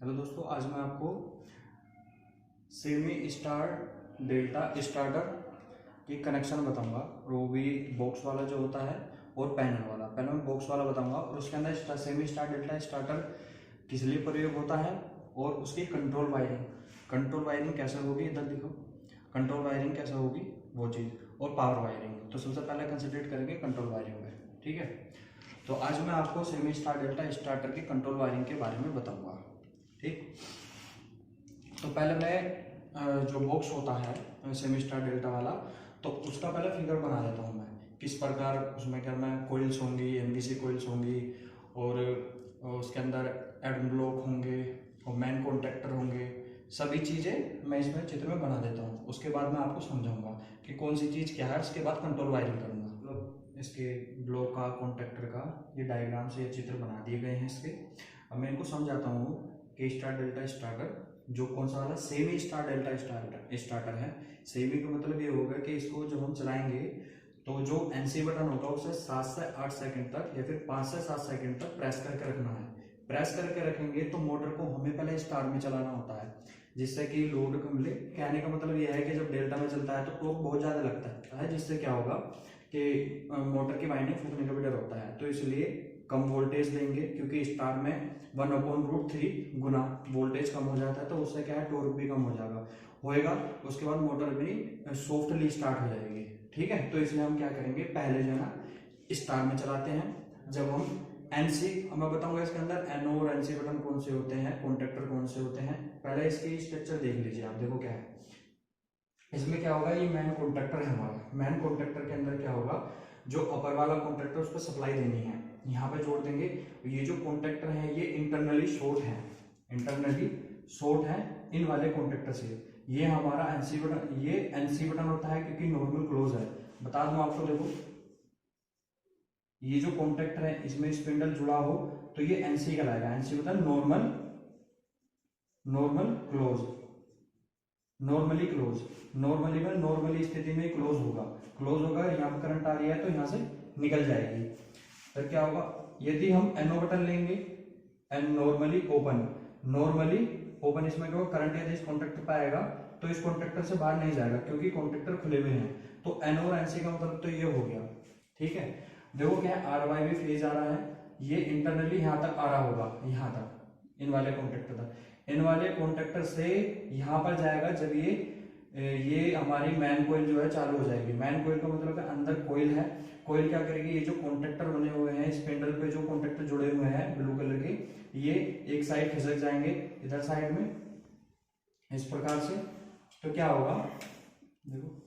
Hello दोस्तों, आज मैं आपको सेमी स्टार डेल्टा स्टार्टर की कनेक्शन बताऊंगा। वो भी बॉक्स वाला जो होता है और पैनल वाला। पहले मैं बॉक्स वाला बताऊंगा और उसके अंदर सेमी स्टार डेल्टा स्टार्टर किस लिए प्रयोग होता है और उसकी कंट्रोल वायरिंग कैसे होगी, इधर देखो कंट्रोल वायरिंग कैसे होगी वो चीज़, और पावर वायरिंग। तो सबसे पहले कंसिडर करेंगे कंट्रोल वायरिंग में, ठीक है। तो आज मैं आपको सेमी स्टार डेल्टा स्टार्टर की कंट्रोल वायरिंग के बारे में बताऊंगा, ठीक। तो पहले मैं जो बॉक्स होता है सेमी स्टार डेल्टा वाला, तो उसका पहले फिगर बना देता हूँ मैं, किस प्रकार उसमें क्या मैं कोइल्स होंगी, एमवीसी कोइल्स होंगी, और उसके अंदर एडम ब्लॉक होंगे और मैन कॉन्ट्रैक्टर होंगे। सभी चीज़ें मैं इसमें चित्र में बना देता हूँ। उसके बाद मैं आपको समझाऊंगा कि कौन सी चीज़ क्या है। उसके बाद कंट्रोल वायरिंग करूँगा, मतलब इसके ब्लॉक का, कॉन्ट्रैक्टर का ये डायग्राम से ये चित्र बना दिए गए हैं इसके। अब मैं इनको समझाता हूँ कि स्टार डेल्टा स्टार्टर जो कौन सा वाला सेमी स्टार डेल्टा स्टार्टर है। सेमी का मतलब ये होगा कि इसको जब हम चलाएंगे तो जो एनसी बटन होगा उसे 7 से 8 सेकंड तक या फिर 5 से 7 सेकंड तक प्रेस करके रखना है। प्रेस करके रखेंगे तो मोटर को हमें पहले स्टार में चलाना होता है, जिससे कि लोड को मिले। कहने का मतलब यह है कि जब डेल्टा में चलता है तो टॉर्क बहुत ज़्यादा लगता है, जिससे क्या होगा कि मोटर की वाइंडिंग फूकने का भी डर होता है। तो इसलिए कम वोल्टेज देंगे, क्योंकि स्टार में 1/√3 गुना वोल्टेज कम हो जाता है, तो उससे क्या है टॉर्क भी कम होएगा। उसके बाद मोटर भी सॉफ्टली स्टार्ट हो जाएगी, ठीक है। तो इसलिए हम क्या करेंगे, पहले जो है ना स्टार में चलाते हैं। जब हम एनसी, मैं बताऊंगा इसके अंदर एनओ और एनसी बटन कौन से होते हैं, कॉन्ट्रैक्टर कौन से होते हैं। पहले इसकी स्ट्रक्चर देख लीजिए आप, देखो क्या है इसमें। क्या होगा, ये मैन कॉन्ट्रैक्टर है हमारा। मैन कॉन्ट्रैक्टर के अंदर क्या होगा, जो अपर वाला कॉन्ट्रैक्टर उस पर सप्लाई देनी है, यहाँ पे जोड़ देंगे। ये जो कॉन्ट्रैक्टर है ये इंटरनली शॉर्ट है इन वाले कॉन्ट्रैक्टर से। ये हमारा एनसी बटन, ये एनसी बटन होता है क्योंकि नॉर्मल क्लोज है। बता दूं आपको, देखो ये जो कॉन्ट्रैक्टर है इसमें स्पिंडल जुड़ा हो तो ये एनसी कहलाएगा। NC button normal close, normally close. Normally स्थिति में क्लोज होगा। यहाँ पर करंट आ रही है तो यहाँ से निकल जाएगी। फिर क्या होगा, यदि हम एनओ बटन लेंगे, एन नॉर्मली ओपन, इसमें क्या होगा, करंट यदि इस कॉन्ट्रैक्टर पर आएगा तो इस कॉन्ट्रैक्टर से बाहर नहीं जाएगा क्योंकि कॉन्ट्रैक्टर खुले हुए हैं। तो एनओ और एनसी का मतलब तो ये हो गया, ठीक है। देखो क्या है, आर वाई भी फेज आ रहा है, ये इंटरनली यहाँ तक आ रहा होगा, यहाँ तक इन वाले कॉन्ट्रैक्टर तक। इन वाले कॉन्ट्रैक्टर से यहाँ पर जाएगा जब ये हमारी मैन कोइल जो है चालू हो जाएगी। मैन कोइल का मतलब है अंदर कोइल है। कोइल क्या करेगी, ये जो कॉन्ट्रैक्टर बने हुए हैं स्पिंडल पे, जो कॉन्ट्रैक्टर जुड़े हुए हैं ब्लू कलर के, ये एक साइड खिसक जाएंगे इधर साइड में इस प्रकार से। तो क्या होगा, देखो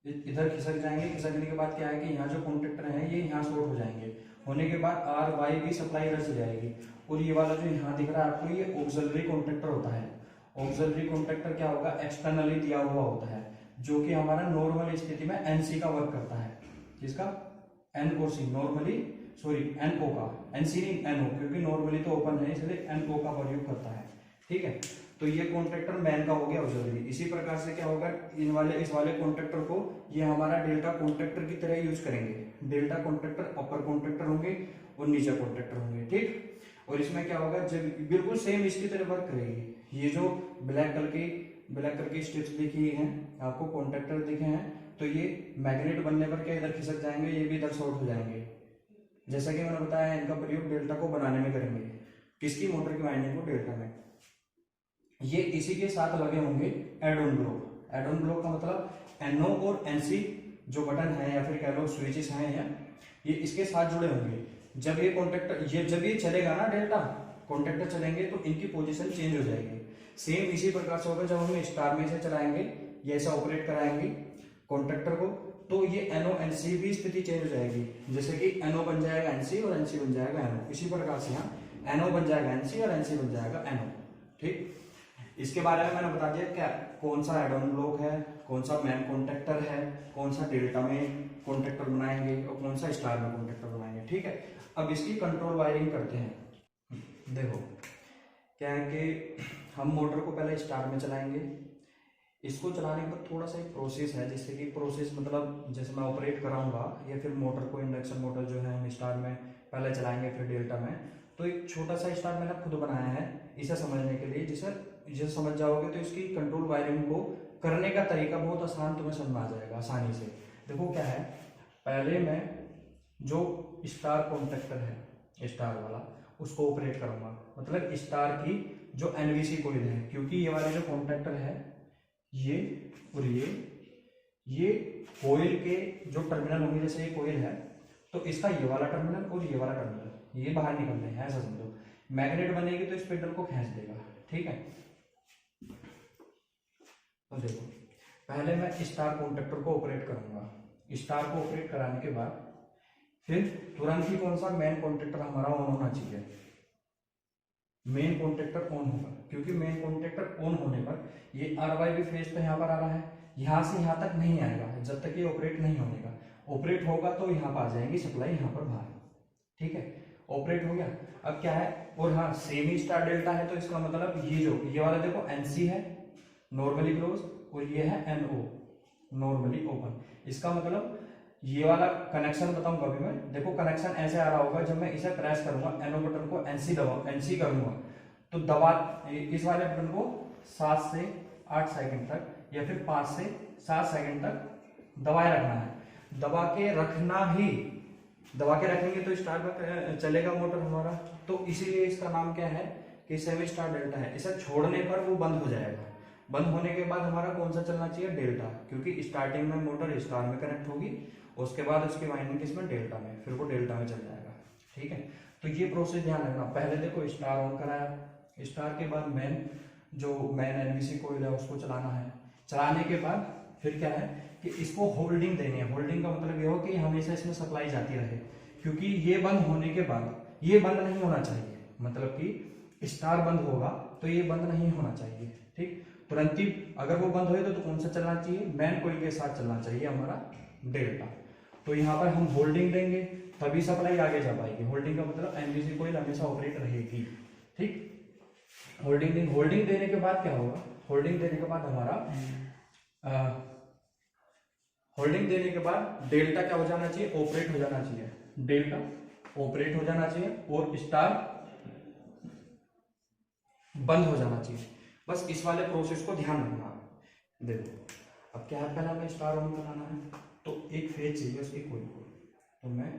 इधर खिसक जाएंगे। खिसकने के बाद क्या है कि यहाँ जो कॉन्ट्रैक्टर है ये यहाँ शॉर्ट हो जाएंगे। होने के बाद आर वाई की सप्लाई इधर से जाएगी। और ये वाला जो यहाँ दिख रहा है आपको, ये ऑक्सिलरी कॉन्ट्रैक्टर होता है। ऑक्सिलरी कॉन्ट्रैक्टर क्या होगा, एक्सटर्नली दिया हुआ होता है, जो कि हमारा नॉर्मल स्थिति में एनसी का वर्क करता है। किसका, एन और सी, एनओ का, एनसी नहीं एनओ, क्योंकि नॉर्मली तो ओपन है इसलिए एनओ का प्रयोग करता है, ठीक है। तो ये कॉन्ट्रैक्टर मैन का हो गया ऑक्सिलरी। इसी प्रकार से क्या होगा, इस वाले कॉन्ट्रैक्टर को ये हमारा डेल्टा कॉन्ट्रैक्टर की तरह यूज करेंगे। डेल्टा कॉन्ट्रैक्टर अपर कॉन्ट्रैक्टर होंगे और नीचे कॉन्ट्रैक्टर होंगे, ठीक। और इसमें क्या होगा, जब बिल्कुल सेम इसकी तरह वर्क करेगी। ये जो ब्लैक कलर की स्ट्रिप्स दिखी हैं आपको, कॉन्ट्रैक्टर दिखे हैं, तो ये मैग्नेट बनने पर क्या इधर खिसक जाएंगे, ये भी इधर शॉर्ट हो जाएंगे। जैसा कि मैंने बताया, इनका प्रयोग डेल्टा को बनाने में करेंगे। किसकी, मोटर की वाइंडिंग को डेल्टा में। ये इसी के साथ लगे होंगे add on block. Add on block का मतलब एनओ और एनसी जो बटन है या फिर कह लो स्विचेस हैं, ये इसके साथ जुड़े होंगे। जब ये कॉन्ट्रैक्टर, जब ये चलेगा ना डेल्टा कॉन्ट्रैक्टर चलेंगे तो इनकी पोजीशन चेंज हो जाएगी। सेम इसी प्रकार से होगा जब हम स्टार में से चलाएंगे, ये ऐसा ऑपरेट कराएंगे कॉन्ट्रैक्टर को, तो ये एनओ एनसी भी स्थिति चेंज हो जाएगी। जैसे कि एनओ बन जाएगा एनसी और एनसी बन जाएगा एनओ। इसी प्रकार से यहाँ एनओ बन जाएगा एनसी और एनसी बन जाएगा एनओ, ठीक। इसके बारे में मैंने बता दिया क्या, कौन सा एड ऑन ब्लॉक है, कौन सा मैन कॉन्ट्रैक्टर है, कौन सा डेल्टा में कॉन्ट्रैक्टर बनाएंगे और कौन सा स्टार में कॉन्ट्रैक्टर बनाएंगे, ठीक है। अब इसकी कंट्रोल वायरिंग करते हैं। देखो क्या है कि हम मोटर को पहले स्टार में चलाएंगे। इसको चलाने का थोड़ा सा एक प्रोसेस है, जिससे कि प्रोसेस मतलब जैसे मैं ऑपरेट कराऊंगा या फिर मोटर को, इंडक्शन मोटर जो है हम स्टार में पहले चलाएंगे फिर डेल्टा में, तो एक छोटा सा स्टार मैंने खुद बनाया है इसे समझने के लिए, जिसे समझ जाओगे तो इसकी कंट्रोल वायरिंग को करने का तरीका बहुत आसान तुम्हें समझ में आ जाएगा आसानी से। देखो क्या है, पहले मैं जो स्टार कॉन्टेक्टर है स्टार वाला उसको ऑपरेट करूंगा, मतलब स्टार की जो एनवीसी कोईल है, क्योंकि ये वाले जो कॉन्टेक्टर है ये और ये कोईल के जो टर्मिनल होंगे, जैसे ये कोईल है तो इसका ये वाला टर्मिनल और ये वाला टर्मिनल ये बाहर निकल रहे हैं, ऐसा समझो। मैग्नेट बनेगी तो इस पेडल को खींच देगा, ठीक है। तो देखो पहले मैं स्टार कॉन्टेक्टर को ऑपरेट करूंगा, स्टार को ऑपरेट कराने के बाद फिर तुरंत ही कौन सा मेन कॉन्टेक्टर हमारा ऑन होना चाहिए, मेन कॉन्टेक्टर ऑन होगा, क्योंकि मेन कॉन्टेक्टर ऑन होने पर ये RYB फेज तो यहाँ पर आ रहा है, यहाँ से यहाँ तक नहीं आएगा जब तक ये ऑपरेट नहीं होने का। ऑपरेट होगा तो यहाँ पर आ जाएंगी सप्लाई यहाँ पर बाहर, ठीक है। ऑपरेट हो गया, अब क्या है, और हाँ सेमी स्टार डेल्टा है तो इसका मतलब ये वाला देखो NC है नॉर्मली क्लोज और ये है NO नॉर्मली ओपन। इसका मतलब ये वाला कनेक्शन बताऊंगा अभी मैं। देखो कनेक्शन ऐसे आ रहा होगा, जब मैं इसे प्रेस करूंगा NO बटन को NC करूंगा तो दबा इस वाले बटन को 7 से 8 सेकंड तक या फिर 5 से 7 सेकंड तक दबाए रखना है। दबा के रखेंगे तो स्टार पर चलेगा मोटर हमारा, तो इसीलिए इसका नाम क्या है कि सेमी स्टार डेल्टा है। इसे छोड़ने पर वो बंद हो जाएगा, बंद होने के बाद हमारा कौन सा चलना चाहिए, डेल्टा, क्योंकि स्टार्टिंग में मोटर स्टार में कनेक्ट होगी, उसके बाद उसकी वाइंडिंग किसमें, डेल्टा में, फिर वो डेल्टा में चल जाएगा, ठीक है। तो ये प्रोसेस ध्यान रखना। पहले देखो स्टार ऑन कराया, स्टार के बाद मेन एनवीसी कोईल है उसको चलाना है, चलाने के बाद फिर क्या है कि इसको होल्डिंग देनी है। होल्डिंग का मतलब ये हो कि हमेशा इसमें सप्लाई जाती रहे, क्योंकि ये बंद होने के बाद ये बंद नहीं होना चाहिए, मतलब कि स्टार बंद होगा तो ये बंद नहीं होना चाहिए, ठीक। तुरंत ही अगर वो बंद हो तो कौन सा चलना चाहिए, मेन कोईल के साथ चलना चाहिए हमारा डेल्टा। तो यहाँ पर हम होल्डिंग देंगे तभी सप्लाई आगे जा पाएगी। होल्डिंग का मतलब एनवीसी कोईल हमेशा ऑपरेट रहेगी, ठीक। होल्डिंग देने के बाद क्या होगा, होल्डिंग देने के बाद हमारा होल्डिंग देने के बाद डेल्टा क्या हो जाना चाहिए, ऑपरेट हो जाना चाहिए, डेल्टा ऑपरेट हो जाना चाहिए और स्टार बंद हो जाना चाहिए। बस इस वाले प्रोसेस को ध्यान रखना। देखो अब क्या है, पहला हमें स्टार ऑन कराना है तो एक फेज चाहिए उसकी कोई, तो मैं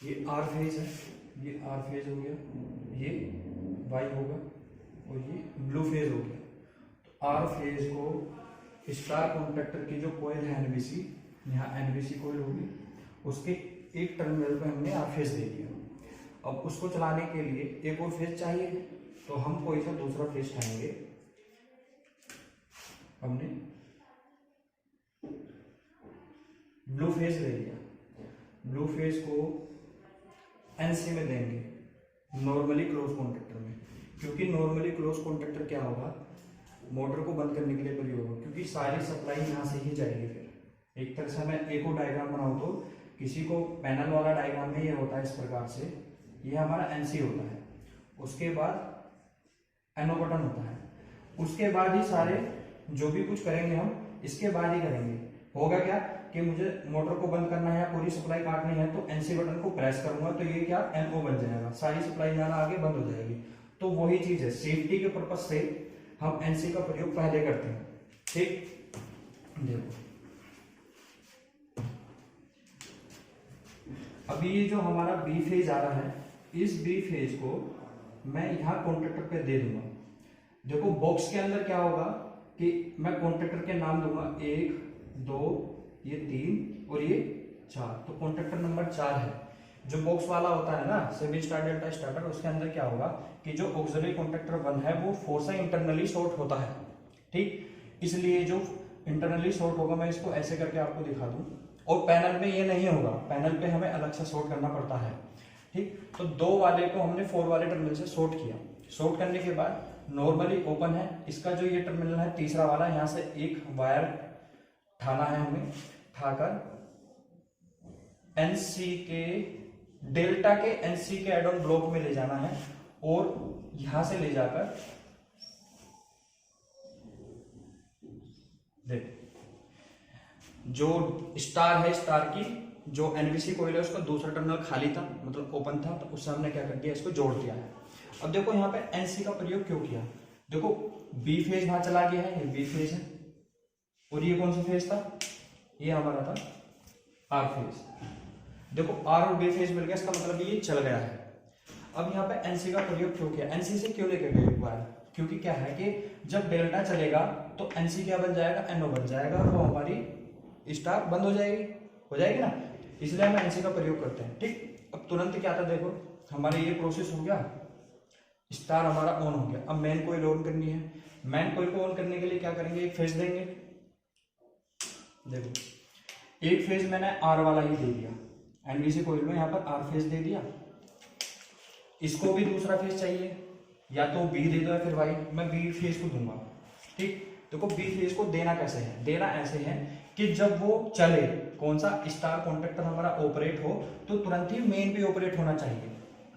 ये R फेज है, ये R फेज हो गया, ये Y होगा और ये ब्लू फेज हो गया। तो R फेज को स्टार कॉन्टेक्टर की जो कोईल है एनवीसी, यहाँ एनवीसी कोईल होगी, उसके एक टर्मिनल पे हमने R फेज दे दिया। अब उसको चलाने के लिए एक और फेज चाहिए, तो हम कोई सा दूसरा फेज उठाएंगे। हमने ब्लू फेज ले लिया, ब्लू फेज को NC में देंगे नॉर्मली क्लोज कॉन्टेक्टर में, क्योंकि नॉर्मली क्लोज कॉन्टेक्टर क्या होगा, मोटर को बंद करने के लिए प्रयोग होगा, क्योंकि सारी सप्लाई यहाँ से ही जाएगी। फिर एक तरह से मैं एक और डायग्राम बनाऊँ तो किसी को पैनल वाला डायग्राम में ये होता है इस प्रकार से, ये हमारा NC होता है, उसके बाद NO बटन होता है, उसके बाद ही सारे जो भी कुछ करेंगे हम इसके बाद ही करेंगे। होगा क्या कि मुझे मोटर को बंद करना है या पूरी सप्लाई काटनी है तो NC बटन को प्रेस करूंगा तो ये क्या NO बन जाएगा, सारी सप्लाई जाना आगे बंद हो जाएगी। तो वही चीज है, सेफ्टी के पर्पज से हम NC का प्रयोग पहले करते हैं, ठीक। देखो अभी ये जो हमारा B फेज आ रहा है, इस B फेज को मैं यहाँ कॉन्ट्रैक्टर पे दे दूंगा। देखो बॉक्स के अंदर क्या होगा कि मैं कॉन्ट्रैक्टर के नाम दूंगा 1 2 ये 3 और ये 4, तो कॉन्ट्रैक्टर नंबर 4 है। जो बॉक्स वाला होता है ना सेमी स्टार डेल्टा स्टार्टर, उसके अंदर क्या होगा कि जो ऑक्सिलरी कॉन्ट्रैक्टर 1 है वो 4 से इंटरनली शॉर्ट होता है, ठीक। इसलिए जो इंटरनली शॉर्ट होगा मैं इसको ऐसे करके आपको दिखा दूं, और पैनल में ये नहीं होगा, पैनल पे हमें अलग से शॉर्ट करना पड़ता है, ठीक। तो 2 वाले को हमने 4 वाले टर्मिनल से शॉर्ट किया, शॉर्ट करने के बाद नॉर्मली ओपन है, इसका जो ये टर्मिनल है तीसरा वाला, यहाँ से एक वायर ठाना है हमें, ठाकर NC के डेल्टा के NC के एड ऑन ब्लॉक में ले जाना है और यहां से ले जाकर देखो जो स्टार है, स्टार की जो एनबीसी कोयल है उसका दूसरा टर्मिनल खाली था, मतलब ओपन था, तो उससे हमने क्या कर दिया, इसको जोड़ दिया है। अब देखो यहाँ पे एनसी का प्रयोग क्यों किया, देखो बी फेज वहां चला गया है, ये बी फेज है, और ये कौन सा फेज था, ये हमारा था आर फेज। देखो आर और बी फेज मिल गया, इसका मतलब ये चल गया है। अब यहाँ पे एनसी का प्रयोग क्यों किया, एनसी से क्यों लेके गए एक बार, क्योंकि क्या है कि जब डेल्टा चलेगा तो एनसी क्या बन जाएगा, एनओ बन जाएगा, वो हमारी स्टार बंद हो जाएगी ना, इसलिए हम एनसी का प्रयोग करते हैं। ठीक, अब तुरंत क्या था, देखो हमारे ये प्रोसेस हो गया, स्टार हमारा ऑन हो गया। अब मेन कोइल ऑन करनी है, मेन कोइल को ऑन करने के लिए क्या करेंगे, एक फेज देंगे। देखो एक फेज मैंने आर वाला ही दे दिया, एनबीसी कोइल में यहाँ पर आर फेज दे दिया, इसको भी दूसरा फेज चाहिए, या तो बी दे दो या फिर वाई, मैं बी फेज को दूंगा। ठीक, देखो बी फेज को देना कैसे है, देना ऐसे है कि जब वो चले, कौन सा स्टार कॉन्ट्रैक्टर हमारा ऑपरेट हो, तो तुरंत ही मेन भी ऑपरेट होना चाहिए।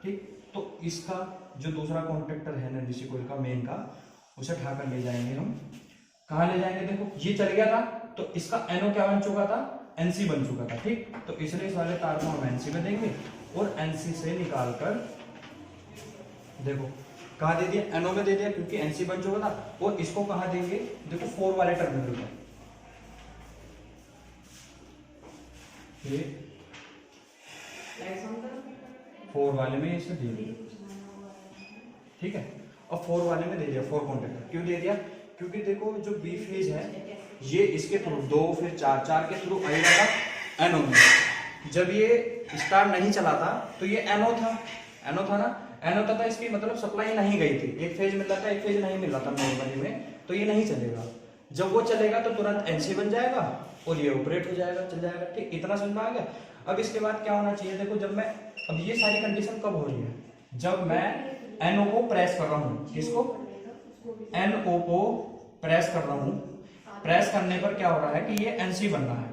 ठीक, तो इसका जो दूसरा कॉन्ट्रैक्टर है एनबीसी कोइल का, मेन का, उसे उठाकर ले जाएंगे हम, कहाँ ले जाएंगे, देखो ये चल गया था तो इसका एनओ क्या बन चुका था, एनसी बन चुका था। ठीक, तो इसलिए इस वाले तार को हम एनसी में देंगे, और एनसी से निकालकर देखो कहाँ दे दिया, एनओ में दे दिया, क्योंकि एनसी बन चुका था। और इसको कहाँ देंगे, देखो 4 वाले टर्मिनल में, ये 4 वाले में इसे दे दिया। ठीक है, अब 4 वाले में दे दिया, 4 कॉन्ट्रैक्टर क्यों दे दिया, क्योंकि देखो जो बी फेज है ये इसके थ्रू 2 फिर 4 के थ्रू आएगा था एनओ में। जब ये स्टार नहीं चला था तो ये एनओ था ना, एनओ था, इसकी मतलब सप्लाई नहीं गई थी, एक फेज मिल रहा था, एक फेज नहीं मिल रहा था नॉर्मली में, तो ये नहीं चलेगा। जब वो चलेगा तो तुरंत एनसी बन जाएगा और ये ऑपरेट हो जाएगा, चल जाएगा। ठीक, इतना समझ में आ गया। अब इसके बाद क्या होना चाहिए, देखो जब मैं, अब ये सारी कंडीशन कब हो रही है, जब मैं एनओ को प्रेस कर रहा हूँ, किसको, एनओ को प्रेस कर रहा हूँ, प्रेस करने पर क्या हो रहा है कि ये एनसी बन रहा है,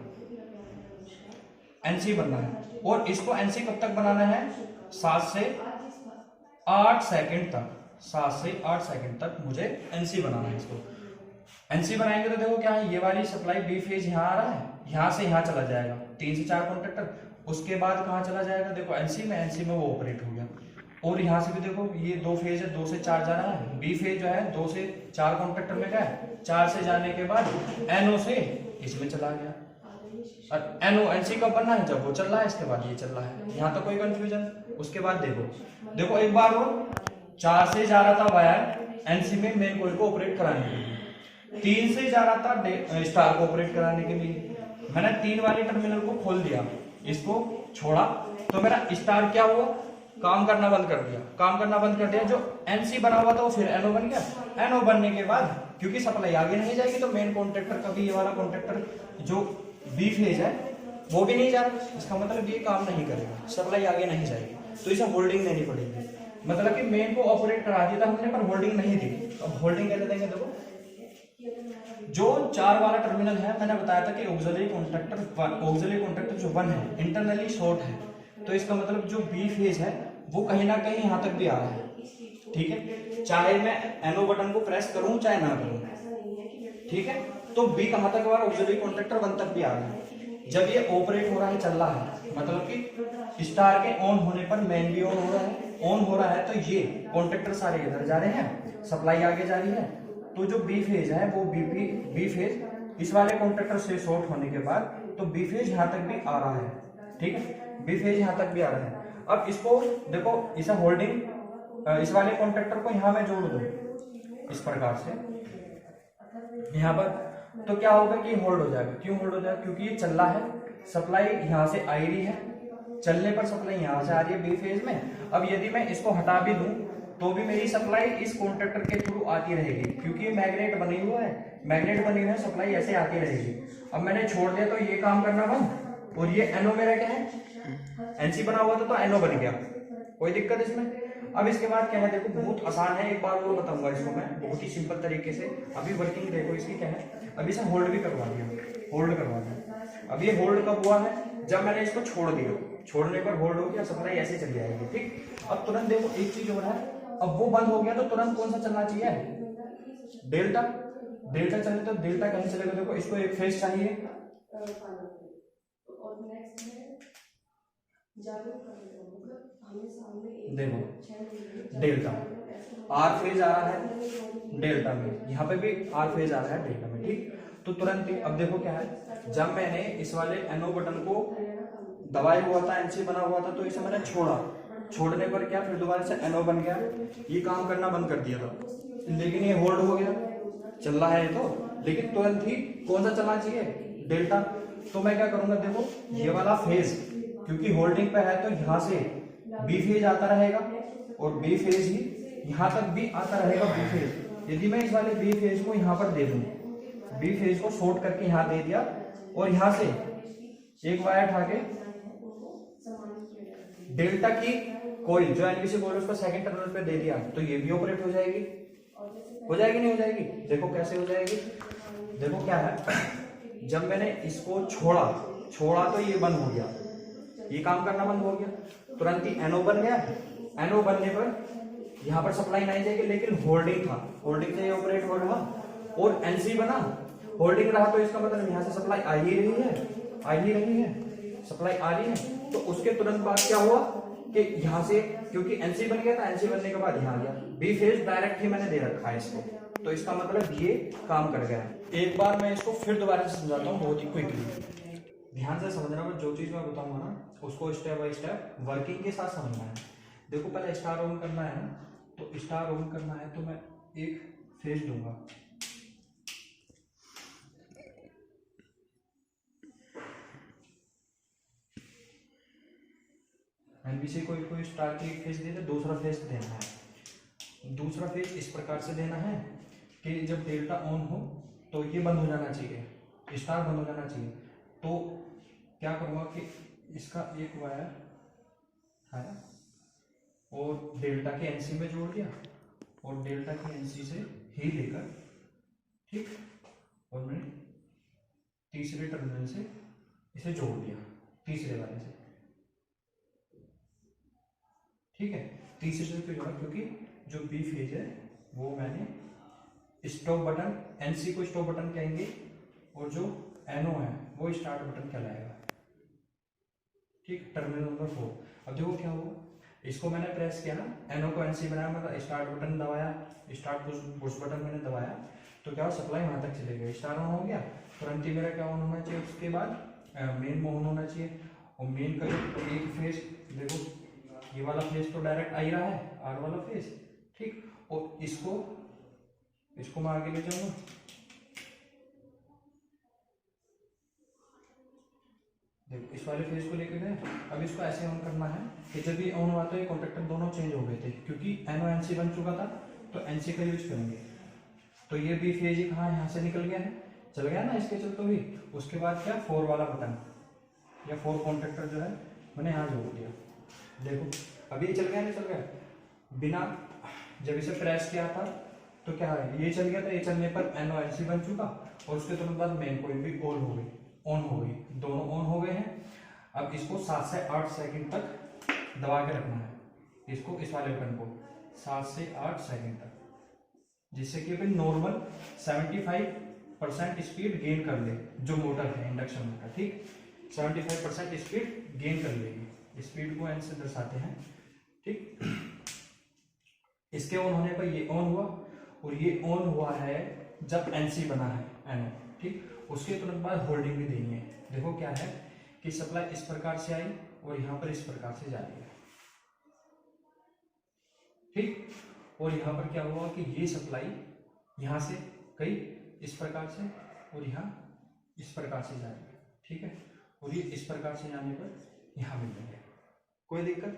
एनसी बन रहा है, और इसको एनसी कब तक बनाना है, 7 से 8 सेकंड तक, 7 से 8 सेकंड तक मुझे एनसी बनाना है। इसको एनसी बनाएंगे तो देखो क्या है, ये वाली सप्लाई बी फेज यहाँ आ रहा है, यहाँ से यहाँ चला जाएगा 3 से 4 कॉन्ट्रैक्टर, उसके बाद कहाँ चला जाएगा, देखो एनसी में वो ऑपरेट हो गया। और यहाँ से भी देखो ये 2 फेज है, 2 से 4 जा रहा है, बी फेज जो है 2 से 4 कॉन्ट्रैक्टर में गया, 4 से जाने के बाद एनओ से इसमें चला गया। और एनओ एनसी कब बनना है, जब वो चल रहा है, इसके बाद ये चल रहा है, यहाँ तो कोई कंफ्यूजन। उसके बाद देखो एक बार और 4 से जा रहा था वायर एनसी में मेन कोइल को ऑपरेट कराने के लिए, 3 से जा रहा था स्टार को ऑपरेट कराने के लिए, मैंने 3 वाले टर्मिनल को खोल दिया, इसको छोड़ा, तो मेरा स्टार क्या हुआ, काम करना बंद कर दिया, जो एनसी बना हुआ था वो फिर एनओ बन गया। एनओ बनने के बाद क्योंकि सप्लाई आगे नहीं जाएगी तो मेन कॉन्ट्रैक्टर का भी, ये वाला कॉन्ट्रैक्टर जो बी फेज है वो भी नहीं जा रहा, इसका मतलब ये काम नहीं करेगा, सप्लाई आगे नहीं जाएगी, तो इसे होल्डिंग देनी पड़ेगी। मतलब कि मेन को ऑपरेट करा दिया था हमने पर होल्डिंग नहीं दी, अब होल्डिंग कैसे देंगे, देखो जो 4 वाला टर्मिनल है, मैंने बताया था कि ऑक्सिलरी कॉन्ट्रैक्टर जो 1 है इंटरनली शॉर्ट है, तो इसका मतलब जो बी फेज है वो कहीं ना कहीं यहाँ तक भी आ रहा है। ठीक है, चाहे मैं एनओ बटन को प्रेस करूं चाहे ना करूं, ठीक है, तो बी कहाँ तक आ रहा है, ऑक्सिलरी कॉन्ट्रैक्टर 1 तक भी आ रहा है। जब ये ऑपरेट हो रहा है, चल रहा है, मतलब कि स्टार के ऑन होने पर मेन भी ऑन हो रहा है, तो ये कॉन्ट्रैक्टर सारे इधर जा रहे हैं, सप्लाई आगे जा रही है, तो जो बी फेज है वो बी फेज इस वाले कॉन्ट्रैक्टर से शॉर्ट होने के बाद तो बी फेज यहाँ तक भी आ रहा है। ठीक है, बी फेज यहाँ तक भी आ रहा है। अब इसको देखो, इसे होल्डिंग, इस वाले कॉन्ट्रैक्टर को यहाँ में जोड़ दो इस प्रकार से यहाँ पर, तो क्या होगा कि होल्ड हो जाएगा। क्यों होल्ड हो जाएगा, क्योंकि ये चल रहा है, सप्लाई यहाँ से आ रही है, चलने पर सप्लाई यहाँ से आ रही है बी फेज में। अब यदि मैं इसको हटा भी दूं तो भी मेरी सप्लाई इस कॉन्ट्रैक्टर के थ्रू आती रहेगी, क्योंकि मैग्नेट बनी हुआ है, सप्लाई ऐसे आती रहेगी। अब मैंने छोड़ दिया तो ये काम करना बंद, और ये एनओ मेरा क्या है, एनसी बना हुआ था तो एनओ बन गया, कोई दिक्कत इसमें। अब इसके बाद क्या है, देखो बहुत आसान है, एक बार वो बताऊंगा इसको मैं बहुत ही सिंपल तरीके से। अभी वर्किंग देखो इसकी क्या है, अभी इसे होल्ड भी करवा दिया, अब ये होल्ड कब हुआ है, जब मैंने इसको छोड़ दिया, छोड़ने पर होल्ड हो गया, सप्लाई ऐसे चली जाएगी। ठीक, अब तुरंत देखो एक चीज हो रहा है, अब वो बंद हो गया तो तुरंत कौन सा चलना चाहिए, डेल्टा। डेल्टा चाहिए तो डेल्टा कहीं चलेगा, देखो इसको एक फेज चाहिए, देखो डेल्टा आर फेज आ रहा है डेल्टा में, यहाँ पे भी आर फेज आ रहा है डेल्टा में, ठीक। तो तुरंत ही अब देखो क्या है, जब मैंने इस वाले NO बटन को दबाया हुआ था, NC बना हुआ था, तो इसे मैंने छोड़ा, छोड़ने पर क्या फिर दोबारा से NO बन गया, ये काम करना बंद कर दिया था, लेकिन ये होल्ड हो गया, चल रहा है तो, लेकिन तुरंत ही कौन सा चलना चाहिए, डेल्टा। तो मैं क्या करूंगा, देखो ये वाला फेज क्योंकि होल्डिंग पे है तो यहाँ से बी फेज आता रहेगा और बी फेज ही यहाँ तक भी आता रहेगा बी फेज। यदि मैं इस वाले बी फेज को यहाँ पर दे दूं, बी फेज को शॉर्ट करके यहाँ दे दिया और यहाँ से एक वायर उठा के डेल्टा की कोई जो एनबीसी कोई उसको सेकंड टर्मिनल पे दे दिया, तो ये भी ऑपरेट हो जाएगी, हो जाएगी नहीं हो जाएगी, देखो कैसे हो जाएगी। देखो क्या है, जब मैंने इसको छोड़ा तो ये बंद हो गया, ये काम करना बंद हो गया, तुरंत ही NO बन गया, NO बनने पर यहाँ पर सप्लाई नहीं जाएगी, लेकिन होल्डिंग था, होल्डिंग से ये ऑपरेट हो रहा, और NC बना, होल्डिंग रहा, तो इसका मतलब यहाँ से सप्लाई आ ही रही है, सप्लाई आ रही है। तो उसके तुरंत बाद क्या हुआ कि यहाँ से क्योंकि NC बन गया था, NC बनने के बाद यहाँ गया, बी फेज डायरेक्ट ही मैंने दे रखा है इसको, तो इसका मतलब ये काम कर गया है। एक बार मैं इसको फिर दोबारा से समझाता हूँ बहुत ही क्विकली, ध्यान से समझना, मैं जो चीज मैं बताऊंगा ना उसको स्टेप बाय स्टेप वर्किंग के साथ समझना है। देखो पहले स्टार ऑन करना है ना, तो स्टार ऑन करना है तो मैं एक फेज दूंगा, एनबीसी कोई स्टार की एक फेज दे दे, दूसरा फेज देना है, दूसरा फेज इस प्रकार से देना है कि जब डेल्टा ऑन हो तो ये बंद हो जाना चाहिए, स्टार बंद हो जाना चाहिए। तो क्या करूँगा कि इसका एक वायर है और डेल्टा के NC में जोड़ दिया और डेल्टा के NC से ही लेकर, ठीक, और मैंने तीसरे टर्मिनल से इसे जोड़ दिया, तीसरे वाले से, ठीक है, तीसरे से जोड़ा क्योंकि जो बी फेज है वो मैंने स्टॉप बटन, NC को स्टॉप बटन कहेंगे और जो NO है वो स्टार्ट बटन कहलाएगा, ठीक, टर्मिनल नंबर 4। अब देखो क्या हुआ, इसको मैंने प्रेस किया ना, NO को NC बनाया, मतलब स्टार्ट बटन दबाया, स्टार्ट पुश बटन मैंने दबाया, तो क्या सप्लाई वहां तक चले गई, स्टार ऑन हो गया, तुरंत ही मेरा क्या ऑन होना चाहिए, उसके बाद मेन ऑन होना चाहिए, और मेन का जो एक फेज, देखो ये वाला फेज तो डायरेक्ट आ ही रहा है, आर वाला फेज, ठीक, और इसको मैं आगे ले जाऊंगा, देखो इस वाले फेज को लेके गए, अब इसको ऐसे ऑन करना है कि जब ये ऑन हुआ तो ये कॉन्टेक्टर दोनों चेंज हो गए थे, क्योंकि NO NC बन चुका था तो NC का यूज करेंगे, तो ये भी फेज ही कहाँ यहाँ से निकल गया है, चल गया ना इसके चलते हुए। उसके बाद क्या 4 वाला बटन या 4 कॉन्टेक्टर जो है मैंने यहाँ जोड़ दिया, देखो अभी ये चल गया नहीं चल गया, बिना जब इसे प्रेस किया था तो क्या है ये चल गया था, ये चलने पर NO NC बन चुका और उसके तुरंत बाद मेन कोई भी ऑन हो गई, दोनों ऑन हो गए हैं। अब इसको 7 से 8 सेकंड तक दबा के रखना है, इसको इस वाले बटन को 7 से 8 सेकंड तक, जिससे कि अपन नॉर्मल 75% स्पीड गेन कर ले, जो मोटर है इंडक्शन मोटर, ठीक, 75% स्पीड गेन कर लेगी, स्पीड को N से दर्शाते हैं, ठीक। इसके ऑन होने पर ये ऑन हुआ और ये ऑन हुआ है जब NC बना है NO, ठीक, उसके तुरंत बाद होल्डिंग भी देनी है। देखो क्या है कि सप्लाई इस प्रकार से आई और यहाँ पर इस प्रकार से जा रही है, ठीक, और यहाँ पर क्या हुआ कि ये सप्लाई यहाँ से गई इस प्रकार से और यहाँ इस प्रकार से जा रही है, ठीक है, और ये इस प्रकार से जाने पर यहाँ मिल गया, कोई दिक्कत,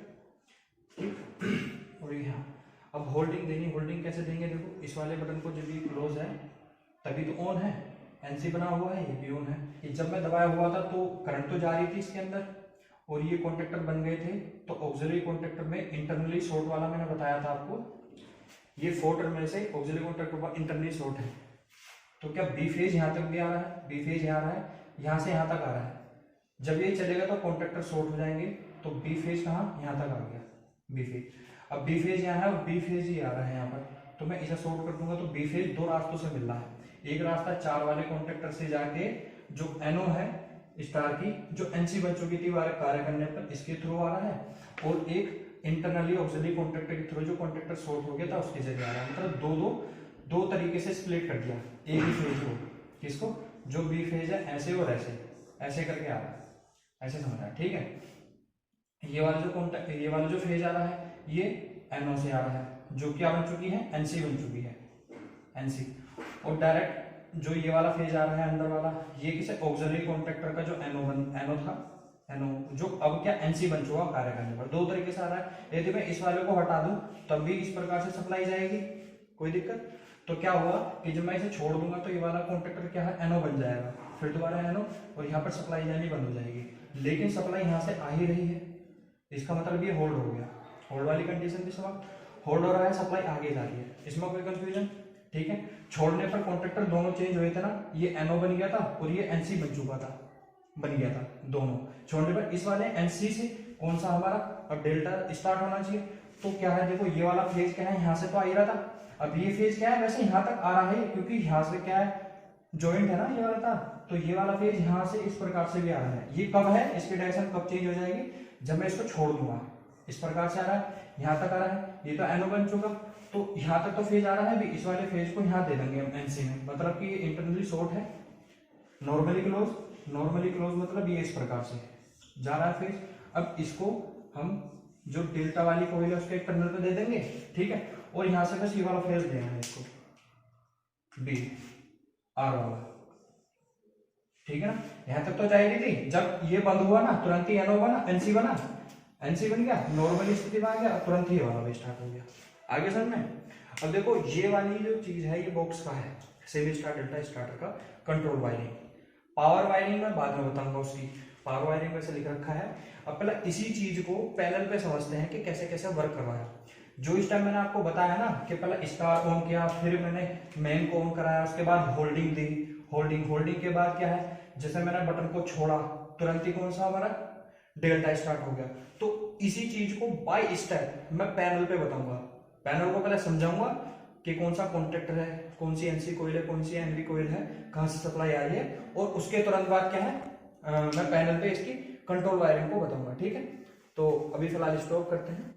ठीक। और यहाँ अब होल्डिंग देनी, होल्डिंग कैसे देंगे, देखो इस वाले बटन को जब ये क्लोज है तभी तो ऑन है, NC बना हुआ है, ये भी ऑन है, ये जब मैं दबाया हुआ था तो करंट तो जा रही थी इसके अंदर और ये कॉन्टेक्टर बन गए थे, तो ऑक्सिलरी कॉन्टेक्टर में इंटरनली शॉर्ट वाला मैंने बताया था आपको, ये 4 टर्मिनल से ऑक्सिलरी कॉन्टेक्टर पर इंटरनली शॉर्ट है, तो क्या बी फेज यहाँ तक भी आ रहा है, बी फेज यहाँ आ रहा है, यहाँ से यहाँ तक आ रहा है, जब ये चलेगा तो कॉन्टेक्टर शॉर्ट हो जाएंगे, तो बी फेज कहाँ यहाँ तक आ गया, बी फेज, अब बी फेज यहाँ है और बी फेज ही आ रहा है यहाँ पर, तो मैं इसे शॉर्ट कर दूंगा तो बी फेज 2 रास्तों से मिल रहा है, एक रास्ता 4 वाले कॉन्टेक्टर से जाके जो एनओ है स्टार की जो एनसी बन चुकी थी वाले कार्य करने पर इसके थ्रू आ रहा है, और एक इंटरनली ऑक्सिलरी कॉन्टेक्टर के थ्रू जो कॉन्टेक्टर शॉर्ट हो गया था उसके जरिए आ रहा है। मतलब दो तरीके से स्प्लिट कर दिया एक ही फेज को, किसको, जो बी फेज है ऐसे और ऐसे करके आ रहा है, ऐसे समझ रहा है, ठीक है। ये वाला जो फेज आ रहा है ये एनओ से आ रहा है, जो क्या बन चुकी है, एनसी बन चुकी है, एनसी। और डायरेक्ट जो ये वाला फेज आ रहा है अंदर वाला, ये किसे, ऑक्सिलरी कॉन्ट्रैक्टर का जो एनओ था, एनओ जो अब क्या एनसी बन चुका कार्य करने पर। दो तरीके से आ रहा है, यदि मैं इस वाले को हटा दूं तब भी इस प्रकार से सप्लाई जाएगी, कोई दिक्कत। तो क्या हुआ कि जब मैं इसे छोड़ दूंगा तो ये वाला कॉन्ट्रैक्टर क्या है, एनओ बन जाएगा, फिर दोबारा एनओ, और यहाँ पर सप्लाई जानी बंद हो जाएगी। लेकिन सप्लाई यहाँ से आ ही रही है, इसका मतलब ये होल्ड हो गया, होल्ड वाली कंडीशन भी समाप्त, होल्ड हो रहा है, सप्लाई आगे जा रही है, इसमें कोई कंफ्यूजन, ठीक है। छोड़ने पर कॉन्ट्रैक्टर दोनों चेंज हुए थे ना, ये एनओ बन गया था और ये एनसी बन चुका था, बन गया था दोनों। छोड़ने पर इस वाले एनसी से कौन सा हमारा अब डेल्टा स्टार्ट होना चाहिए, तो क्या है, देखो ये वाला फेज क्या है, यहाँ से तो आ ही रहा था, अब ये फेज क्या है, वैसे यहाँ तक आ रहा है क्योंकि यहाँ से क्या है, जॉइंट है ना ये वाला था, तो ये वाला फेज यहाँ से इस प्रकार से भी आ रहा है। ये कब है, इसकी डायरेक्शन कब चेंज हो जाएगी, जब मैं इसको छोड़ दूंगा, इस प्रकार से आ रहा है, यहाँ तक आ रहा है, ये तो एनओ बन चुका, तो यहाँ तक तो फेज आ रहा है भी, इस वाले फेज को यहाँ दे देंगे हम एनसी में, मतलब कि ये इंटरनली शॉर्ट है, नॉर्मली क्लोज मतलब ये इस प्रकार से जा रहा है फेज। अब इसको हम जो डेल्टा वाली कॉइल है उसके एक टर्मिनल पे दे देंगे, ठीक है, और यहाँ से बस ये वाला फेज देना है इसको, बी आर वाला, ठीक है ना। यहाँ तक तो जा ही रही थी, जब ये बंद हुआ ना तुरंत ही एनओ बना, एनसी बन गया, नॉर्मल स्थिति में आ गया, तुरंत ही ये वाला भी स्टार्ट हो गया, आगे समझ में। अब देखो ये वाली जो चीज है ये बॉक्स का है, सेमी स्टार डेल्टा स्टार्टर का कंट्रोल वायरिंग। पावर वायरिंग में बाद में बताऊंगा उसकी, पावर वायरिंग वैसे लिख रखा है। अब पहले इसी चीज को पैरेलल पे समझते हैं कि कैसे कैसे वर्क करवाया। जो इस टाइम मैंने आपको बताया ना कि पहले स्टार ऑन किया, फिर मैंने मेन को ऑन कराया, उसके बाद होल्डिंग दी, होल्डिंग के बाद क्या है, जैसे मैंने बटन को छोड़ा तुरंत ही कौन सा हमारा डेल्टा स्टार्ट हो गया। तो इसी चीज को बाय स्टेप मैं पैनल पे बताऊंगा, पैनल को पहले समझाऊंगा कि कौन सा कॉन्ट्रैक्टर है, कौन सी एनसी कोइल है, कौन सी एनवी कोइल है, कहां से सप्लाई आ रही है, और उसके तुरंत बाद क्या है मैं पैनल पे इसकी कंट्रोल वायरिंग को बताऊंगा, ठीक है। तो अभी फिलहाल स्टॉप करते हैं।